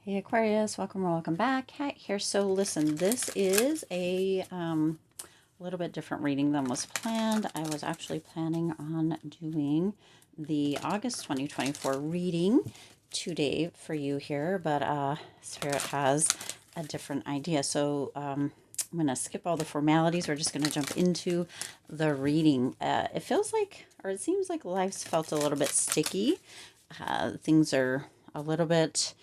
Hey Aquarius, welcome or welcome back. Kat here. So listen, this is a little bit different reading than was planned. I was actually planning on doing the August 2024 reading today for you here, but Spirit has a different idea. So I'm going to skip all the formalities. We're just going to jump into the reading. It feels like, or it seems like life's felt a little bit sticky. Things are a little bit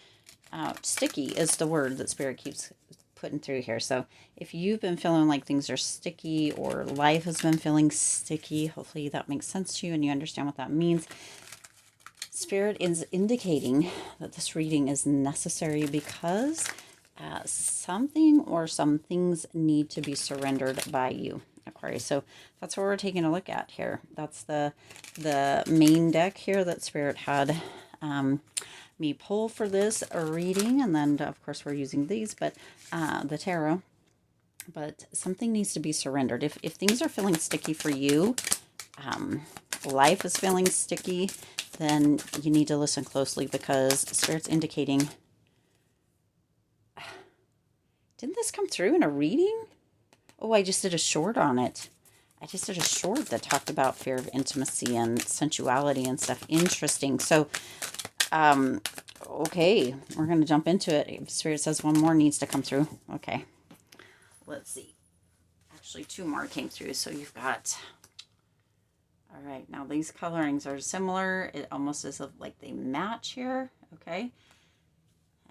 sticky is the word that Spirit keeps putting through here. So if you've been feeling like things are sticky or life has been feeling sticky, hopefully that makes sense to you and you understand what that means. Spirit is indicating that this reading is necessary because something or some things need to be surrendered by you, Aquarius. So that's what we're taking a look at here. That's the main deck here that Spirit had me pull for this reading, and then of course we're using these, but the tarot. But something needs to be surrendered. If things are feeling sticky for you, life is feeling sticky, then you need to listen closely because Spirit's indicating. Didn't this come through in a reading? Oh, I just did a short on it. I just did a short that talked about fear of intimacy and sensuality and stuff. Interesting. So okay, we're going to jump into it. Spirit says one more needs to come through. Okay, let's see. Actually, two more came through, so you've got... All right, now these colorings are similar. It almost is like they match here. Okay,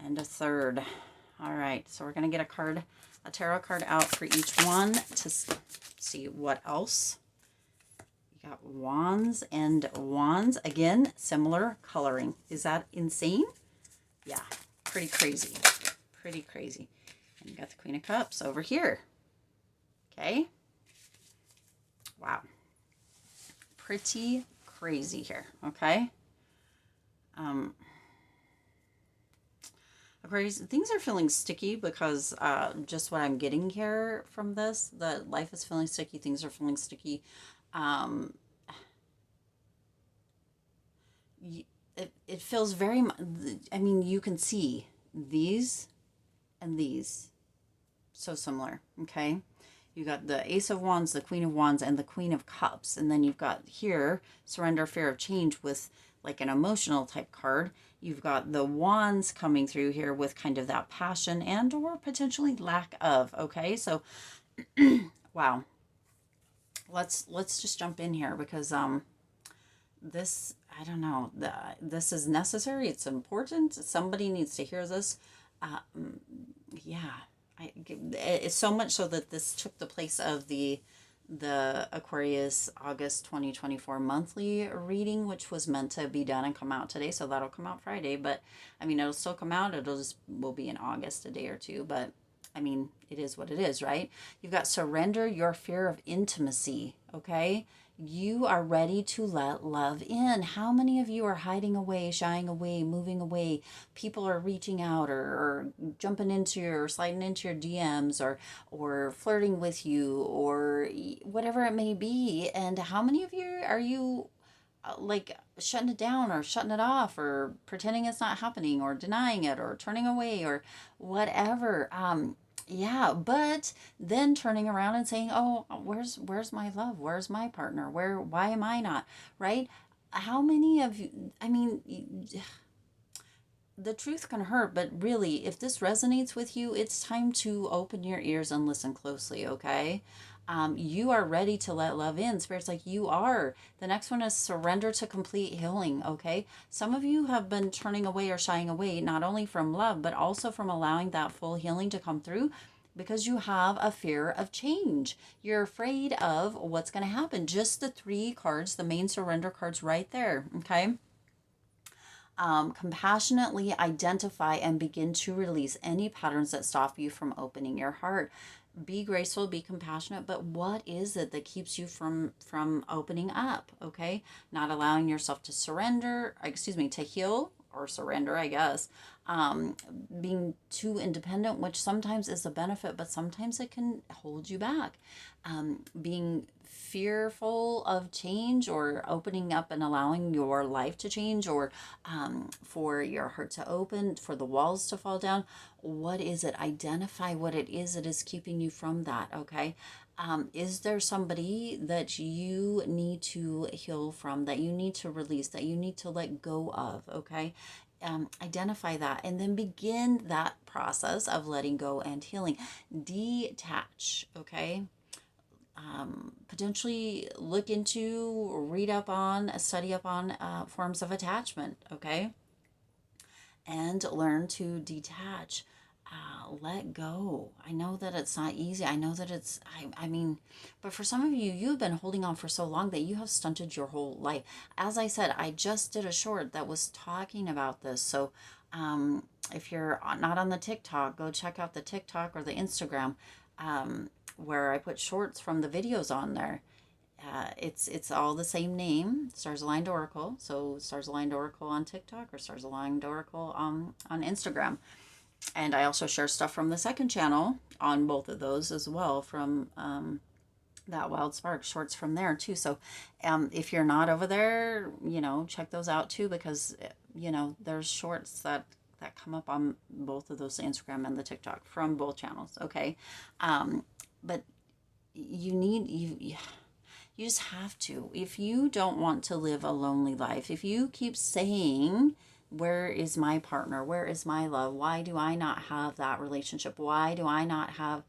and a third. All right, so we're going to get a tarot card out for each one to see what else. You got wands and wands. Again, similar coloring. Is that insane? Yeah, pretty crazy. Pretty crazy. And you got the Queen of Cups over here. Okay. Wow. Pretty crazy here. Okay. Aquarius, things are feeling sticky because just what I'm getting here from this, the life is feeling sticky, things are feeling sticky. It feels very, I mean, you can see these and these so similar. Okay. You got the Ace of Wands, the Queen of Wands, and the Queen of Cups. And then you've got here, surrender, fear of change with like an emotional type card. You've got the Wands coming through here with kind of that passion and or potentially lack of. Okay. So, wow. Let's just jump in here because, this, I don't know, this is necessary. It's important. Somebody needs to hear this. Yeah, it's so much so that this took the place of the Aquarius August 2024 monthly reading, which was meant to be done and come out today. So that'll come out Friday, but I mean, it'll still come out. Will be in August, a day or two, but I mean, it is what it is, right? You've got surrender your fear of intimacy. Okay. You are ready to let love in. How many of you are hiding away, shying away, moving away? People are reaching out or jumping into your, or sliding into your DMs or flirting with you or whatever it may be. And how many of you are you like shutting it down or shutting it off or pretending it's not happening or denying it or turning away or whatever? Yeah, but then turning around and saying, "Oh, where's my love? Where's my partner? Why am I not?" Right? How many of you, I mean, the truth can hurt, but really, if this resonates with you, it's time to open your ears and listen closely, okay? You are ready to let love in. Spirit's like, you are. The next one is surrender to complete healing, okay? Some of you have been turning away or shying away, not only from love, but also from allowing that full healing to come through because you have a fear of change. You're afraid of what's going to happen. Just the three cards, the main surrender cards right there, okay? Compassionately identify and begin to release any patterns that stop you from opening your heart. Be graceful, be compassionate, but what is it that keeps you from opening up? Okay, not allowing yourself to surrender, excuse me, to heal or surrender, I guess. being too independent, which sometimes is a benefit, but sometimes it can hold you back. Being fearful of change, or opening up and allowing your life to change, or for your heart to open, for the walls to fall down. What is it? Identify what it is that is keeping you from that, okay? Is there somebody that you need to heal from, that you need to release, that you need to let go of, okay? Identify that, and then begin that process of letting go and healing. Detach, okay? Potentially look into, read up on, study up on forms of attachment, okay? And learn to detach. Let go. I know that it's not easy. I know that I mean, but for some of you, you've been holding on for so long that you have stunted your whole life. As I said, I just did a short that was talking about this. So if you're not on the TikTok, go check out the TikTok or the Instagram, where I put shorts from the videos on there. It's all the same name, Stars Aligned Oracle. So Stars Aligned Oracle on TikTok, or Stars Aligned Oracle on Instagram. And I also share stuff from the second channel on both of those as well, from that Wild Spark shorts from there too. So if you're not over there, check those out too, because there's shorts that come up on both of those, the Instagram and the TikTok, from both channels, okay? But you just have to. If you don't want to live a lonely life, if you keep saying, where is my partner? Where is my love? Why do I not have that relationship? Why do I not have,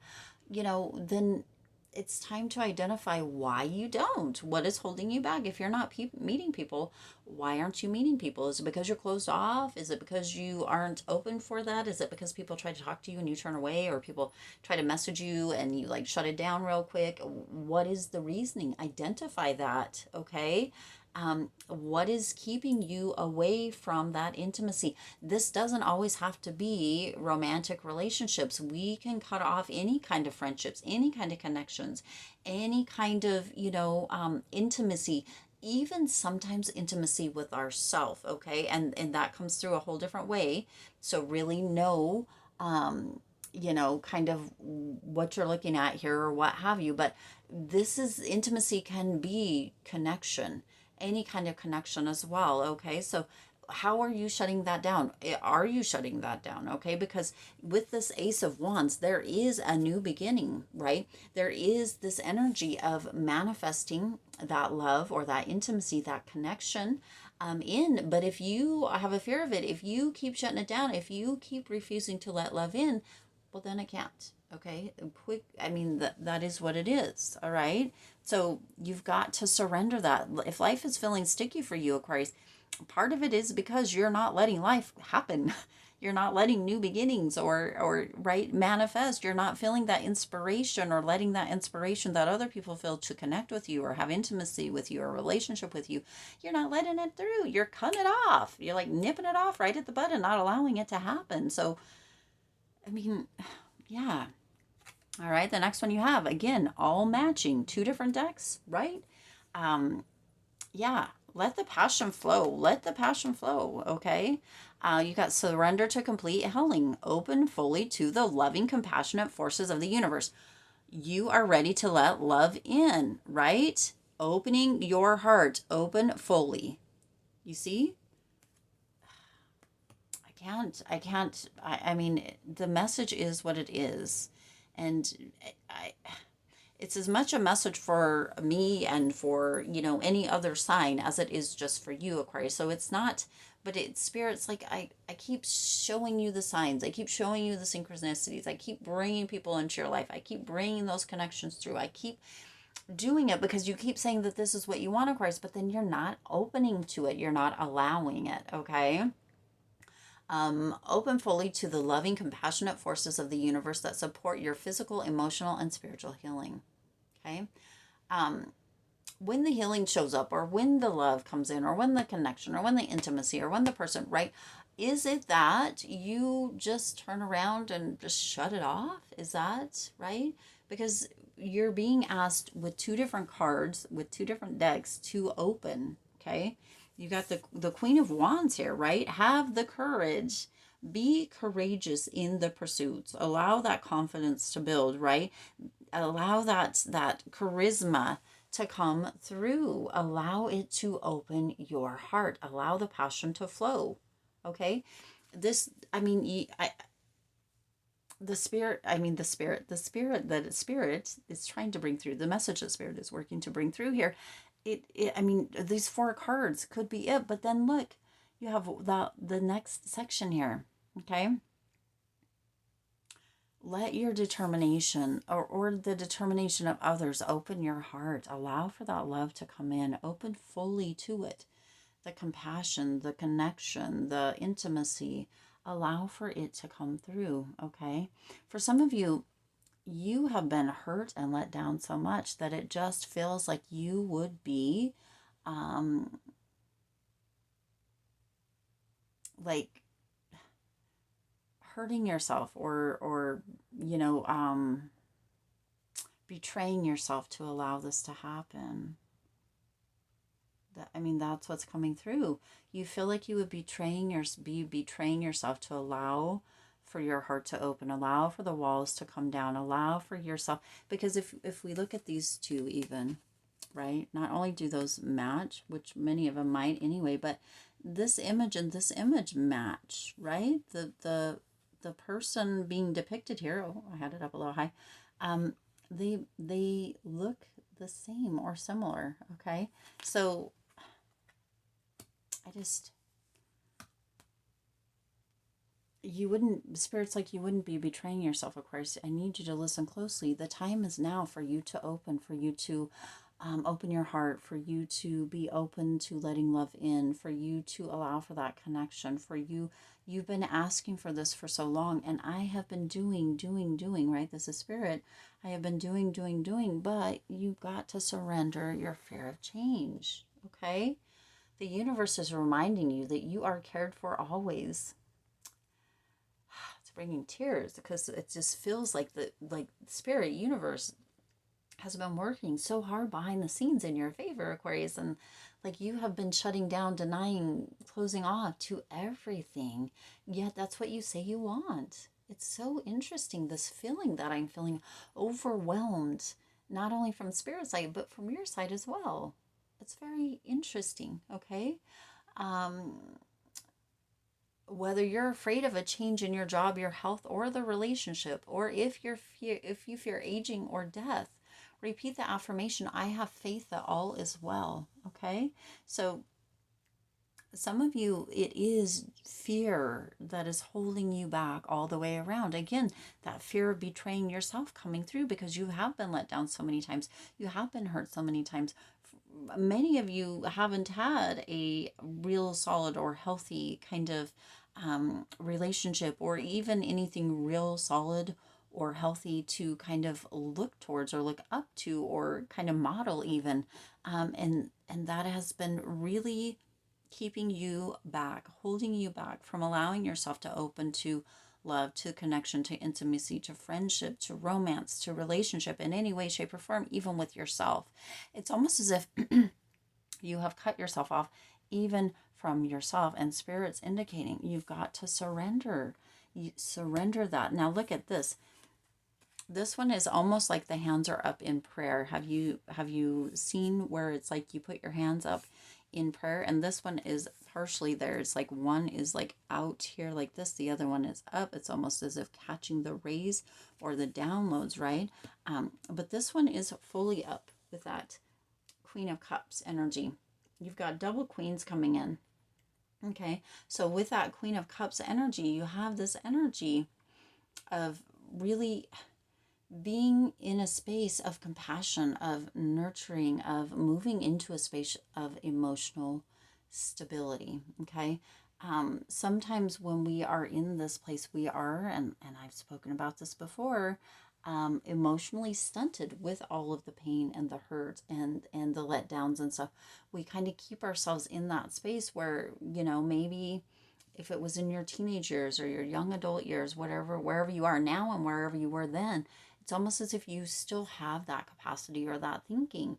then it's time to identify why you don't. What is holding you back? If you're not meeting people, why aren't you meeting people? Is it because you're closed off? Is it because you aren't open for that? Is it because people try to talk to you and you turn away, or people try to message you and you like shut it down real quick? What is the reasoning? Identify that, okay? What is keeping you away from that intimacy? This doesn't always have to be romantic relationships. We can cut off any kind of friendships, any kind of connections, any kind of, intimacy, even sometimes intimacy with ourself, okay? And that comes through a whole different way. So really know, kind of what you're looking at here, or what have you. But this is, intimacy can be connection, any kind of connection as well, okay? So how are you shutting that down? Are you shutting that down, okay? Because with this Ace of Wands, there is a new beginning, right? There is this energy of manifesting that love, or that intimacy, that connection but if you have a fear of it, if you keep shutting it down, if you keep refusing to let love in, well, then it can't, okay? That is what it is, all right? So you've got to surrender that. If life is feeling sticky for you, Aquarius, part of it is because you're not letting life happen. You're not letting new beginnings or right, manifest. You're not feeling that inspiration, or letting that inspiration that other people feel to connect with you, or have intimacy with you, or relationship with you. You're not letting it through. You're cutting it off. You're like nipping it off right at the bud and not allowing it to happen. So, yeah. All right, the next one you have, again, all matching, 2 different decks, right? Yeah, let the passion flow. Let the passion flow, okay? You got surrender to complete healing, open fully to the loving, compassionate forces of the universe. You are ready to let love in, right? Opening your heart, open fully. You see? The message is what it is. And it's as much a message for me and for, any other sign as it is just for you, Aquarius. So it's not, but Spirit's like, I keep showing you the signs. I keep showing you the synchronicities. I keep bringing people into your life. I keep bringing those connections through. I keep doing it because you keep saying that this is what you want, Aquarius, but then you're not opening to it. You're not allowing it, okay? Open fully to the loving, compassionate forces of the universe that support your physical, emotional, and spiritual healing. Okay? When the healing shows up, or when the love comes in, or when the connection, or when the intimacy, or when the person, right? Is it that you just turn around and just shut it off? Is that right? Because you're being asked with 2 different cards, with 2 different decks, to open, okay? You got the Queen of Wands here, right? Have the courage, Be courageous in the pursuits. Allow that confidence to build, right? Allow that charisma to come through. Allow it to open your heart. Allow the passion to flow. Okay? This, I mean, the spirit, the spirit is trying to bring through the message that spirit is working to bring through here. I mean, these 4 cards could be it, but then look, you have the next section here. Okay, let your determination or the determination of others open your heart. Allow for that love to come in. Open fully to it. The compassion, the connection, the intimacy. Allow for it to come through. Okay, for some of you, you have been hurt and let down so much that it just feels like you would be like hurting yourself or betraying yourself to allow this to happen. That's what's coming through. You feel like you would be betraying yourself to allow for your heart to open, allow for the walls to come down, allow for yourself. Because if we look at these 2 even, right, not only do those match, which many of them might anyway, but this image and this image match, right? The person being depicted here, oh, I had it up a little high, they look the same or similar. Okay, so Spirit's like, you wouldn't be betraying yourself, Aquarius. I need you to listen closely. The time is now for you to open, for you to open your heart, for you to be open to letting love in, for you to allow for that connection, for you. You've been asking for this for so long, and I have been doing, right? This is Spirit. I have been doing, but you've got to surrender your fear of change, okay? The universe is reminding you that you are cared for always. It's bringing tears because it just feels like the Spirit universe has been working so hard behind the scenes in your favor, Aquarius, and like you have been shutting down, denying, closing off to everything, yet that's what you say you want. It's so interesting, this feeling that I'm feeling overwhelmed, not only from Spirit's side but from your side as well. It's very interesting. Okay, whether you're afraid of a change in your job, your health, or the relationship, or if you fear aging or death, repeat the affirmation, I have faith that all is well. Okay, so some of you, it is fear that is holding you back all the way around. Again, that fear of betraying yourself coming through because you have been let down so many times, you have been hurt so many times. Many of you haven't had a real solid or healthy kind of relationship, or even anything real solid or healthy to kind of look towards or look up to or kind of model even, and that has been really keeping you back, holding you back from allowing yourself to open to love, to connection, to intimacy, to friendship, to romance, to relationship in any way, shape, or form, even with yourself. It's almost as if you have cut yourself off even from yourself, and Spirit's indicating you've got to surrender. You surrender that. Now look at this. This one is almost like the hands are up in prayer. Have you seen where it's like you put your hands up in prayer? And this one is partially there. It's like one is like out here like this, the other one is up. It's almost as if catching the rays or the downloads, right? But this one is fully up with that Queen of Cups energy. You've got double queens coming in. Okay, so with that Queen of Cups energy, you have this energy of really being in a space of compassion, of nurturing, of moving into a space of emotional stability. Okay, sometimes when we are in this place, we are, and I've spoken about this before, emotionally stunted with all of the pain and the hurt and the letdowns and stuff. We kind of keep ourselves in that space where, maybe if it was in your teenage years or your young adult years, wherever you are now and wherever you were then, it's almost as if you still have that capacity or that thinking,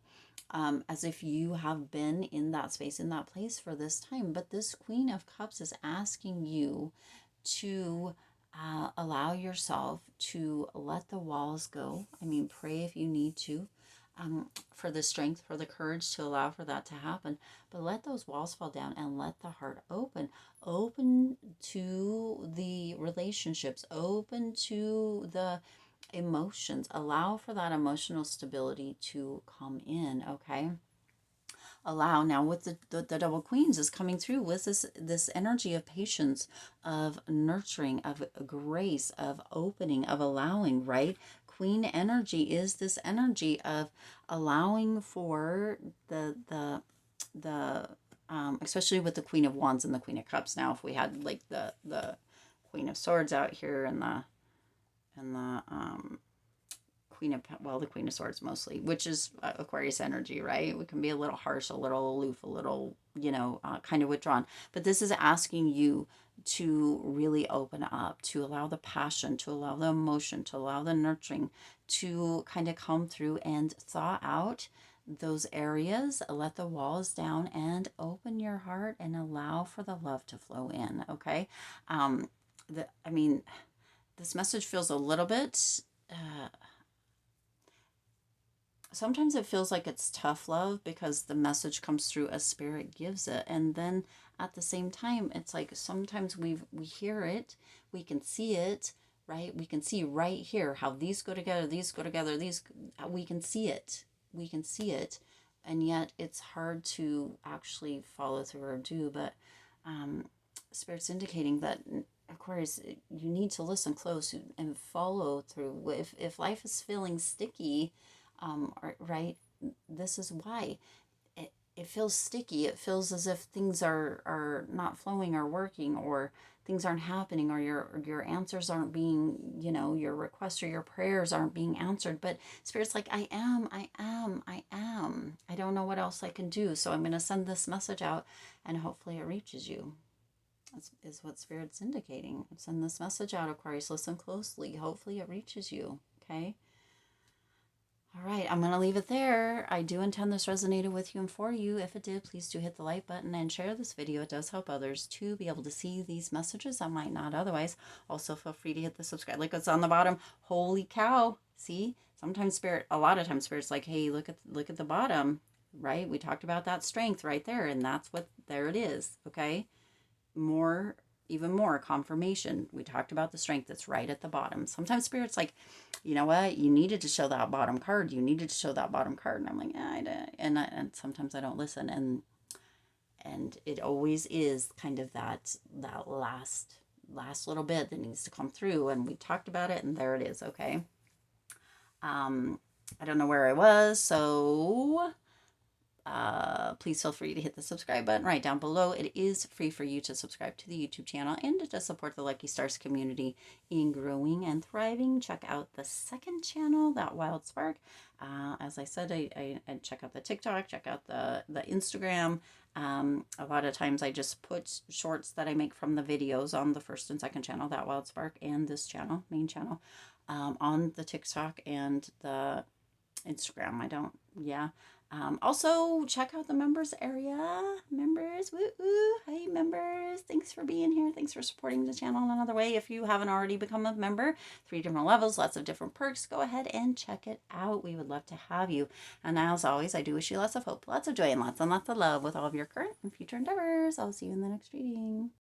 as if you have been in that space, in that place for this time. But this Queen of Cups is asking you to allow yourself to let the walls go. I mean, pray if you need to, for the strength, for the courage to allow for that to happen. But let those walls fall down and let the heart open. Open to the relationships, open to the emotions. Allow for that emotional stability to come in, okay? Allow now with the double queens is coming through with this energy of patience, of nurturing, of grace, of opening, of allowing, right? Queen energy is this energy of allowing for the especially with the Queen of Wands and the Queen of Cups. Now if we had like the Queen of Swords out here and the Queen of, well, the Queen of Swords mostly, which is Aquarius energy, right? We can be a little harsh, a little aloof, a little, kind of withdrawn. But this is asking you to really open up, to allow the passion, to allow the emotion, to allow the nurturing to kind of come through and thaw out those areas, let the walls down and open your heart and allow for the love to flow in, okay? This message feels a little bit... sometimes it feels like it's tough love because the message comes through as spirit gives it, and then at the same time it's like sometimes we hear it, we can see it, right? We can see right here how these go together, we can see it, and yet it's hard to actually follow through or do. But spirit's indicating that, Aquarius, you need to listen close and follow through. If life is feeling sticky, right, this is why it feels sticky. It feels as if things are not flowing or working, or things aren't happening, or your answers aren't being, your requests or your prayers aren't being answered. But Spirit's like, I am. I don't know what else I can do, so I'm going to send this message out, and hopefully it reaches you. Is what Spirit's indicating. Send this message out, Aquarius. Listen closely. Hopefully it reaches you. Okay. All right, I'm going to leave it there. I do intend this resonated with you and for you. If it did, please do hit the like button and share this video. It does help others to be able to see these messages that might not otherwise. Also, feel free to hit the subscribe, like it's on the bottom. Holy cow. See, sometimes a lot of times Spirit's like, hey, look at the bottom, right? We talked about that strength right there, and there it is, okay? Even more confirmation. We talked about the strength that's right at the bottom. Sometimes Spirit's like, you know what? You needed to show that bottom card. And I'm like, and sometimes I don't listen. And it always is kind of that last little bit that needs to come through. And we talked about it, and there it is. Okay. I don't know where I was, so please feel free to hit the subscribe button right down below. It is free for you to subscribe to the YouTube channel and to support the Lucky Stars community in growing and thriving. Check out the second channel, That Wild Spark. As I said, I check out the TikTok, check out the Instagram. A lot of times I just put shorts that I make from the videos on the first and second channel, That Wild Spark, and this channel, main channel, on the TikTok and the Instagram. Also check out the members area. Members, woo. Hey members, thanks for being here. Thanks for supporting the channel in another way. If you haven't already become a member, 3 different levels, lots of different perks, go ahead and check it out. We would love to have you. And as always, I do wish you lots of hope, lots of joy, and lots of love with all of your current and future endeavors. I'll see you in the next reading.